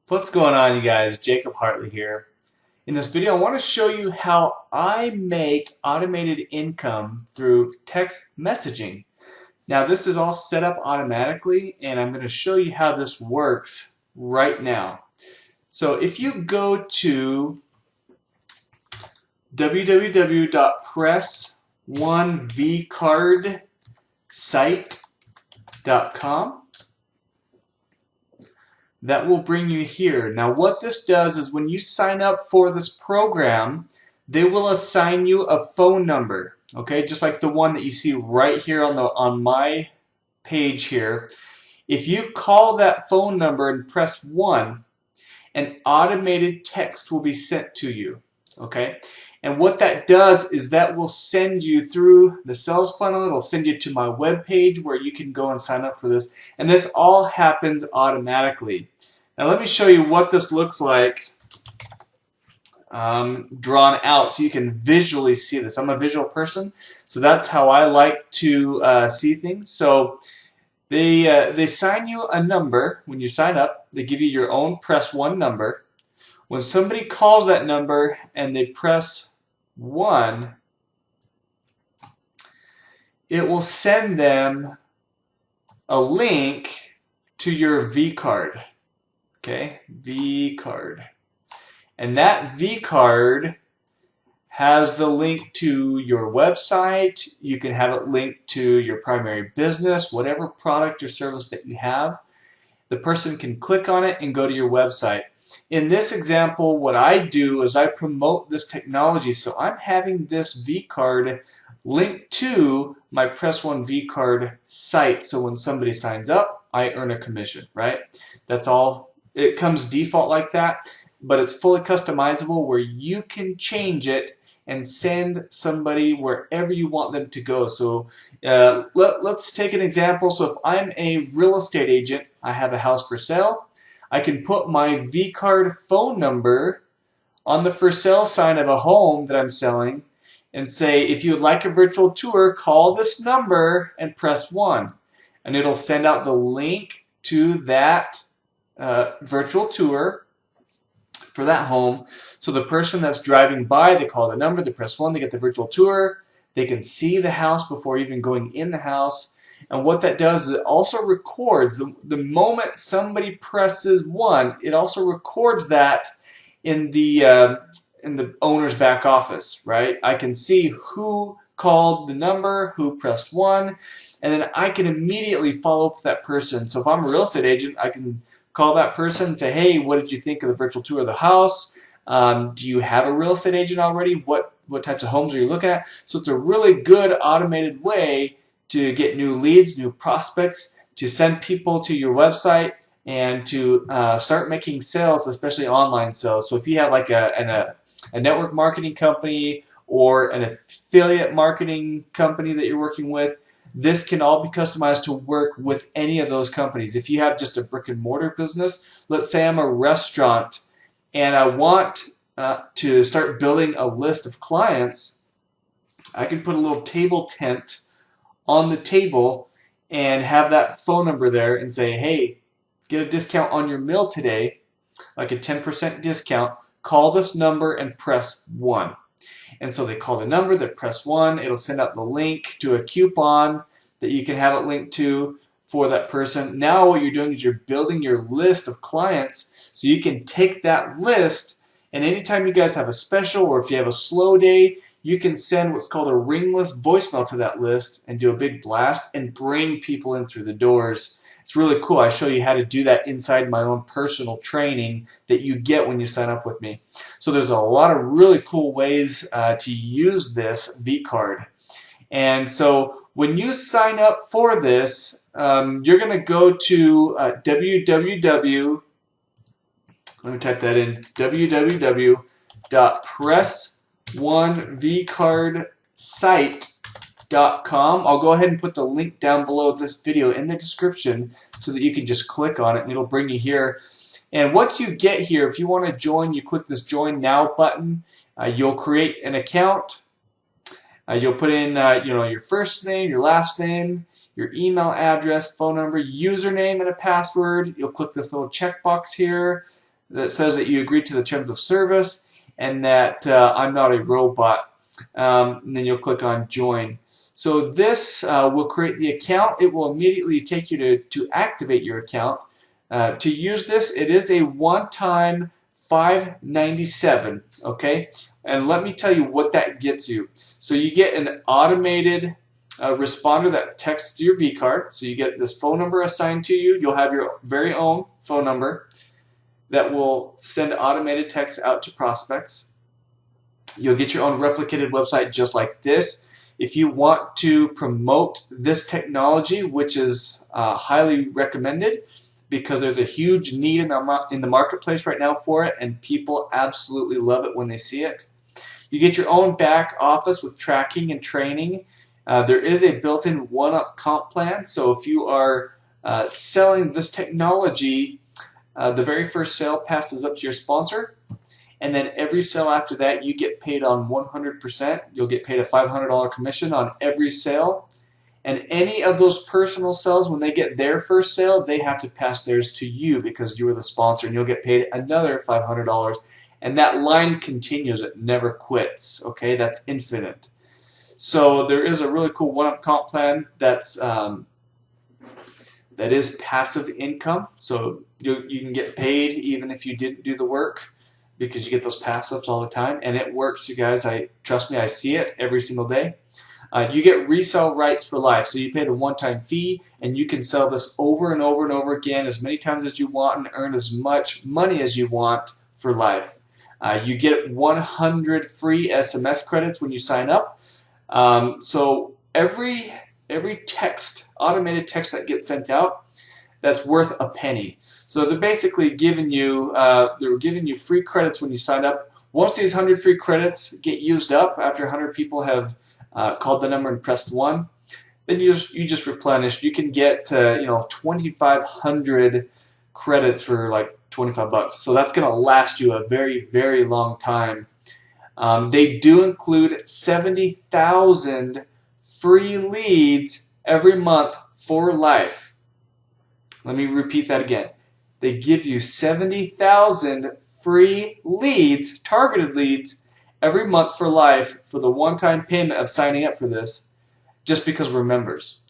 What's going on, you guys? Jacob Hartley here. In this video, I want to show you how I make automated income through text messaging. Now, this is all set up automatically, and I'm going to show you how this works right now. So if you go to www.press1vcardsite.com, that will bring you here. Now what this does is when you sign up for this program, they will assign you a phone number, okay, just like the one that you see right here on my page here. If you call that phone number and press 1, an automated text will be sent to you, okay? And what that does is that will send you through the sales funnel. It'll send you to my web page where you can go and sign up for this. And this all happens automatically. Now let me show you what this looks like drawn out so you can visually see this. I'm a visual person, so that's how I like to see things. So they sign you a number when you sign up. They give you your own press 1 number. When somebody calls that number and they press 1, it will send them a link to your V card. Okay, V card. And that V card has the link to your website. You can have it linked to your primary business, whatever product or service that you have. The person can click on it and go to your website. In this example, what I do is I promote this technology, so I'm having this V card linked to my Press One V card site, so when somebody signs up, I earn a commission, right? That's all. It comes default like that, but it's fully customizable where you can change it and send somebody wherever you want them to go. So let's take an example. So if I'm a real estate agent, I have a house for sale, I can put my V card phone number on the for sale sign of a home that I'm selling and say, if you would like a virtual tour, call this number and press 1. And it'll send out the link to that virtual tour for that home. So the person that's driving by, they call the number, they press 1, they get the virtual tour, they can see the house before even going in the house. And what that does is it also records, the moment somebody presses 1, it also records that in the owner's back office, right? I can see who called the number, who pressed 1, and then I can immediately follow up with that person. So if I'm a real estate agent, I can call that person and say, hey, what did you think of the virtual tour of the house? Do you have a real estate agent already? What types of homes are you looking at? So it's a really good automated way to get new leads, new prospects, to send people to your website, and to start making sales, especially online sales. So if you have like a network marketing company or an affiliate marketing company that you're working with, this can all be customized to work with any of those companies. If you have just a brick and mortar business, let's say I'm a restaurant and I want to start building a list of clients, I can put a little table tent on the table and have that phone number there and say, hey, get a discount on your meal today, like a 10% discount, call this number and press 1. And so they call the number, they press 1, it'll send out the link to a coupon that you can have it linked to for that person. Now what you're doing is you're building your list of clients so you can take that list, and anytime you guys have a special or if you have a slow day, you can send what's called a ringless voicemail to that list and do a big blast and bring people in through the doors. It's really cool. I show you how to do that inside my own personal training that you get when you sign up with me. So there's a lot of really cool ways to use this V card. And so when you sign up for this, you're going to go to www. Let me type that in, www.press1vcardsite.com. I'll go ahead and put the link down below this video in the description so that you can just click on it and it'll bring you here. And once you get here, if you want to join, you click this Join Now button. You'll create an account. You'll put in your first name, your last name, your email address, phone number, username, and a password. You'll click this little checkbox here. that says that you agree to the terms of service and that I'm not a robot. And then you'll click on join. So this will create the account. It will immediately take you to activate your account. To use this, it is a one-time $5.97, okay? And let me tell you what that gets you. So you get an automated responder that texts your vCard. So you get this phone number assigned to you. You'll have your very own phone number that will send automated texts out to prospects. You'll get your own replicated website just like this. If you want to promote this technology, which is highly recommended because there's a huge need in the marketplace right now for it, and people absolutely love it when they see it. You get your own back office with tracking and training. There is a built-in one-up comp plan, so if you are selling this technology, the very first sale passes up to your sponsor, and then every sale after that you get paid on 100%. You'll get paid a $500 commission on every sale, and any of those personal sales, when they get their first sale, they have to pass theirs to you because you were the sponsor, and you'll get paid another $500. And that line continues, it never quits, okay? That's infinite. So there is a really cool one-up comp plan that is passive income. So you can get paid even if you didn't do the work because you get those pass-ups all the time. And it works, you guys. Trust me, I see it every single day. You get resale rights for life. So you pay the one-time fee, and you can sell this over and over and over again as many times as you want and earn as much money as you want for life. You get 100 free SMS credits when you sign up. So every text, automated text that gets sent out, that's worth a penny. So they're basically giving you free credits when you sign up. Once these 100 free credits get used up, after 100 people have called the number and pressed 1, then you just replenish. You can get 2,500 credits for like $25. So that's going to last you a very, very long time. They do include 70,000 free leads every month for life. Let me repeat that again. They give you 70,000 free leads, targeted leads, every month for life for the one-time payment of signing up for this, just because we're members.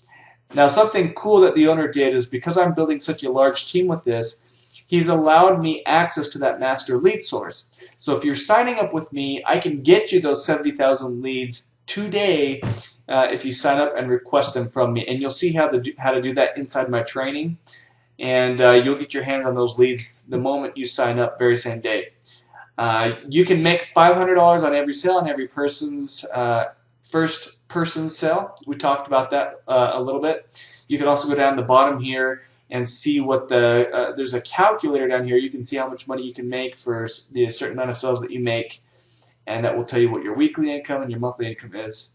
Now, something cool that the owner did is, because I'm building such a large team with this, he's allowed me access to that master lead source. So if you're signing up with me, I can get you those 70,000 leads today if you sign up and request them from me. And you'll see how to do that inside my training. And you'll get your hands on those leads the moment you sign up, very same day. You can make $500 on every sale, on every person's first person sale. We talked about that a little bit. You can also go down the bottom here and see what there's a calculator down here. You can see how much money you can make for the certain amount of sales that you make, and that will tell you what your weekly income and your monthly income is.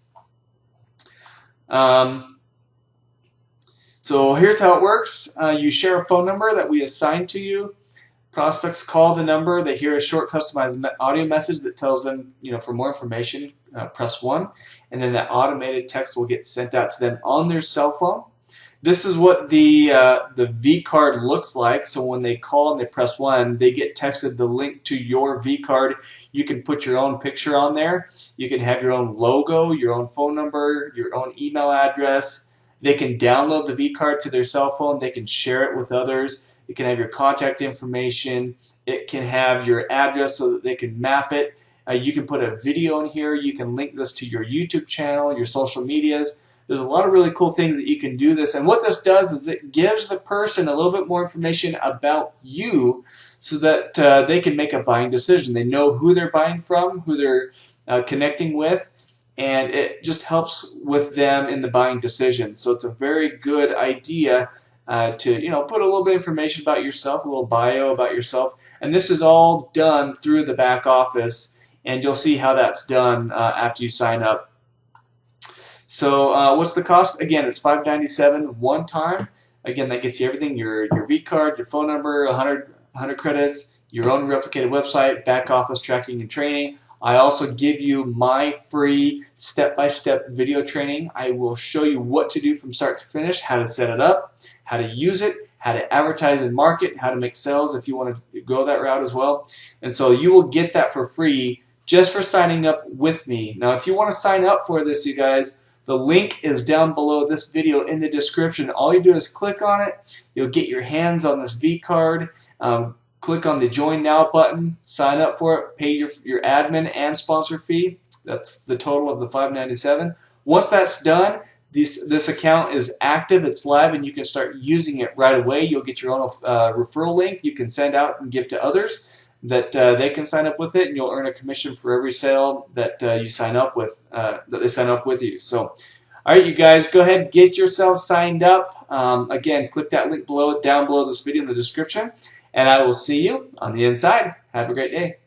So here's how it works. You share a phone number that we assign to you. Prospects call the number. They hear a short customized audio message that tells them, for more information, press 1. And then that automated text will get sent out to them on their cell phone. This is what the vCard looks like. So when they call and they press 1, they get texted the link to your vCard. You can put your own picture on there. You can have your own logo, your own phone number, your own email address. They can download the vCard to their cell phone. They can share it with others. It can have your contact information. It can have your address so that they can map it. You can put a video in here. You can link this to your YouTube channel, your social medias. There's a lot of really cool things that you can do this. And what this does is it gives the person a little bit more information about you so that they can make a buying decision. They know who they're buying from, who they're connecting with, and it just helps with them in the buying decision. So it's a very good idea to put a little bit of information about yourself, a little bio about yourself. And this is all done through the back office, and you'll see how that's done after you sign up. So what's the cost? Again, it's $5.97 one time. Again, that gets you everything: your vCard, your phone number, 100 credits, your own replicated website, back office tracking and training. I also give you my free step-by-step video training. I will show you what to do from start to finish, how to set it up, how to use it, how to advertise and market, how to make sales if you want to go that route as well. And so you will get that for free just for signing up with me. Now, if you want to sign up for this, you guys, the link is down below this video in the description. All you do is click on it. You'll get your hands on this V-Card. Click on the Join Now button, sign up for it, pay your admin and sponsor fee. That's the total of the $5.97. Once that's done, this account is active, it's live, and you can start using it right away. You'll get your own referral link you can send out and give to others that they can sign up with it, and you'll earn a commission for every sale that you sign up with, that they sign up with you. So, all right, you guys, go ahead and get yourself signed up. Again, click that link down below this video in the description, and I will see you on the inside. Have a great day.